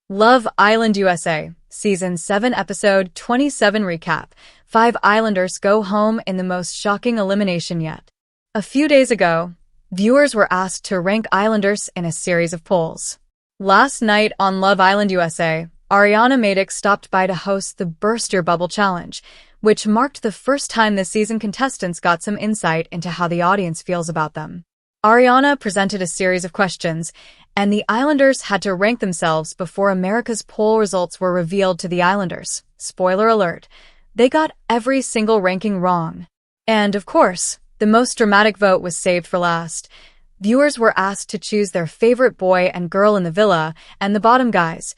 Love Island USA, Season 7 Episode 27 Recap. 5 Islanders go home in the most shocking elimination yet. A few days ago, viewers were asked to rank Islanders in a series of polls. Last night on Love Island USA, Ariana Madix stopped by to host the Burst Your Bubble Challenge, which marked the first time this season contestants got some insight into how the audience feels about them. Ariana presented a series of questions, and the Islanders had to rank themselves before America's poll results were revealed to the Islanders. Spoiler alert, they got every single ranking wrong. And, of course, the most dramatic vote was saved for last. Viewers were asked to choose their favorite boy and girl in the villa, and the bottom guys,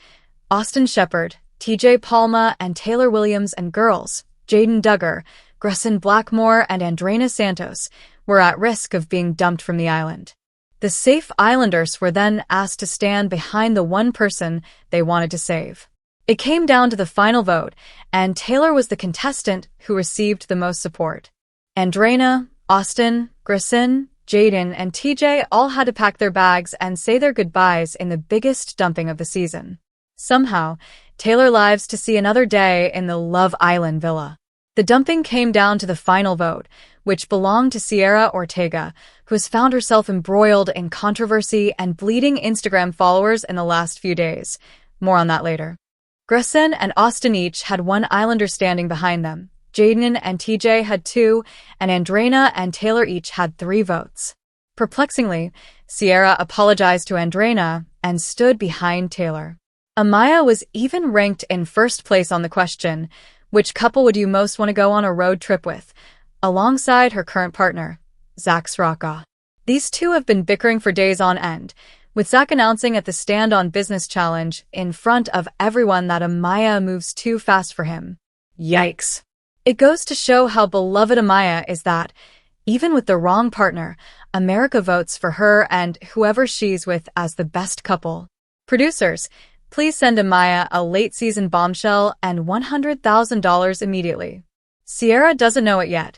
Austin Shepard, TJ Palma, and Taylor Williams, and girls, Jaden Duggar, Grayson Blackmore, and Andreina Santos, were at risk of being dumped from the island. The safe Islanders were then asked to stand behind the one person they wanted to save. It came down to the final vote, and Taylor was the contestant who received the most support. Andreina, Austin, Grayson, Jaden, and TJ all had to pack their bags and say their goodbyes in the biggest dumping of the season. Somehow, Taylor lives to see another day in the Love Island villa. The dumping came down to the final vote, which belonged to Sierra Ortega, who has found herself embroiled in controversy and bleeding Instagram followers in the last few days. More on that later. Grayson and Austin each had one Islander standing behind them. Jaden and TJ had 2, and Andreina and Taylor each had 3 votes. Perplexingly, Sierra apologized to Andreina and stood behind Taylor. Amaya was even ranked in first place on the question, which couple would you most want to go on a road trip with, alongside her current partner, Zach Sraka. These two have been bickering for days on end, with Zach announcing at the Stand on Business Challenge in front of everyone that Amaya moves too fast for him. Yikes. It goes to show how beloved Amaya is that, even with the wrong partner, America votes for her and whoever she's with as the best couple. Producers, please send Amaya a late-season bombshell and $100,000 immediately. Sierra doesn't know it yet,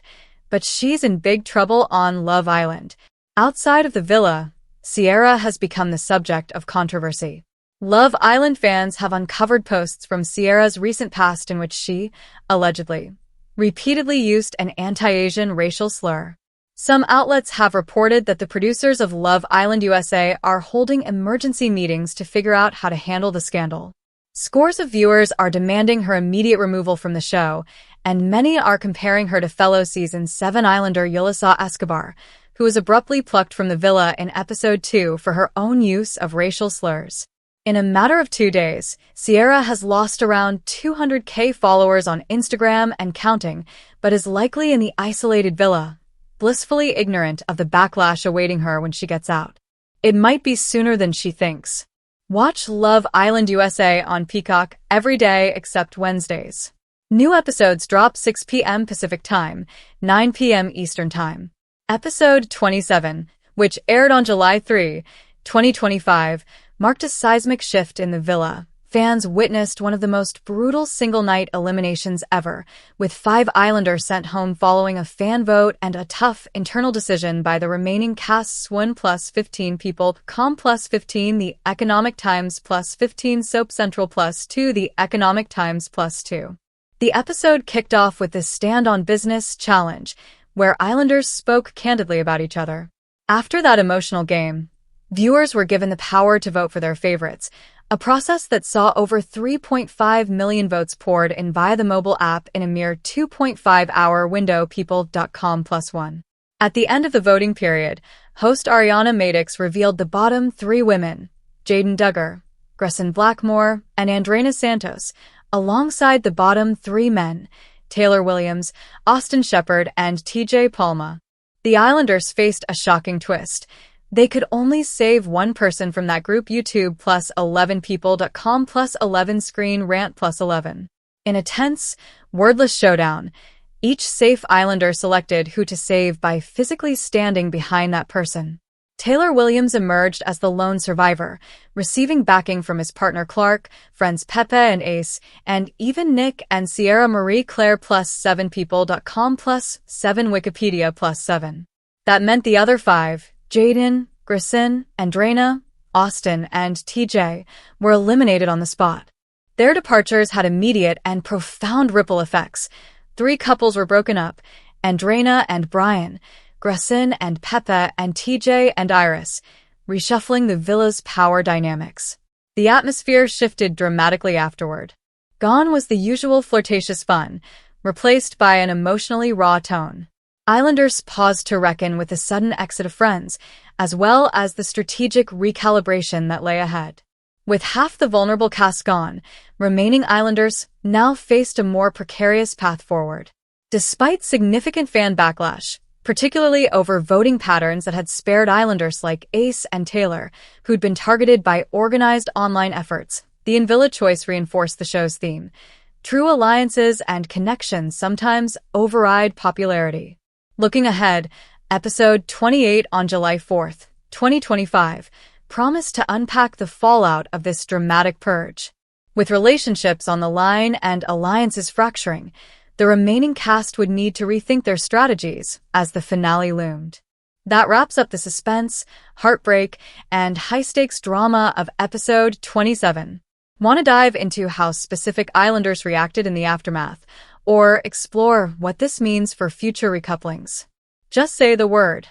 but she's in big trouble on Love Island. Outside of the villa, Sierra has become the subject of controversy. Love Island fans have uncovered posts from Sierra's recent past in which she, allegedly, repeatedly used an anti-Asian racial slur. Some outlets have reported that the producers of Love Island USA are holding emergency meetings to figure out how to handle the scandal. Scores of viewers are demanding her immediate removal from the show, and many are comparing her to fellow Season 7 Islander Yulisa Escobar, who was abruptly plucked from the villa in Episode 2 for her own use of racial slurs. In a matter of 2 days, Sierra has lost around 200,000 followers on Instagram and counting, but is likely in the isolated villa, blissfully ignorant of the backlash awaiting her when she gets out. It might be sooner than she thinks. Watch Love Island USA on Peacock every day except Wednesdays. New episodes drop 6 p.m. Pacific Time, 9 p.m. Eastern Time. Episode 27, which aired on July 3, 2025, marked a seismic shift in the villa. Fans witnessed one of the most brutal single-night eliminations ever, with 5 Islanders sent home following a fan vote and a tough internal decision by the remaining cast's 1 plus 15 people, Com plus 15 The Economic Times plus 15 Soap Central plus 2 The Economic Times plus 2. The episode kicked off with the Stand on Business Challenge, where Islanders spoke candidly about each other. After that emotional game, viewers were given the power to vote for their favorites, a process that saw over 3.5 million votes poured in via the mobile app in a mere 2.5-hour window. People.com+1. At the end of the voting period, host Ariana Madix revealed the bottom 3 women, Jaden Duggar, Grayson Blackmore, and Andreina Santos, alongside the bottom 3 men, Taylor Williams, Austin Shepard, and TJ Palma. The Islanders faced a shocking twist. They could only save one person from that group. YouTube+11 People.com+11 Screen Rant +11. In a tense, wordless showdown, each safe Islander selected who to save by physically standing behind that person. Taylor Williams emerged as the lone survivor, receiving backing from his partner Clark, friends Pepe and Ace, and even Nick and Sierra Marie Claire +7 People.com+7 Wikipedia +7. That meant the other 5, Jaden, Grayson, Andreina, Austin, and TJ, were eliminated on the spot. Their departures had immediate and profound ripple effects. 3 couples were broken up: Andreina and Brian, Grayson and Pepe, and TJ and Iris, reshuffling the villa's power dynamics. The atmosphere shifted dramatically afterward. Gone was the usual flirtatious fun, replaced by an emotionally raw tone. Islanders paused to reckon with the sudden exit of friends, as well as the strategic recalibration that lay ahead. With half the vulnerable cast gone, remaining Islanders now faced a more precarious path forward. Despite significant fan backlash, particularly over voting patterns that had spared Islanders like Ace and Taylor, who'd been targeted by organized online efforts, the in-villa choice reinforced the show's theme. True alliances and connections sometimes override popularity. Looking ahead, episode 28 on July 4th, 2025, promised to unpack the fallout of this dramatic purge. With relationships on the line and alliances fracturing, the remaining cast would need to rethink their strategies as the finale loomed. That wraps up the suspense, heartbreak, and high-stakes drama of episode 27. Want to dive into how specific Islanders reacted in the aftermath, or explore what this means for future recouplings? Just say the word.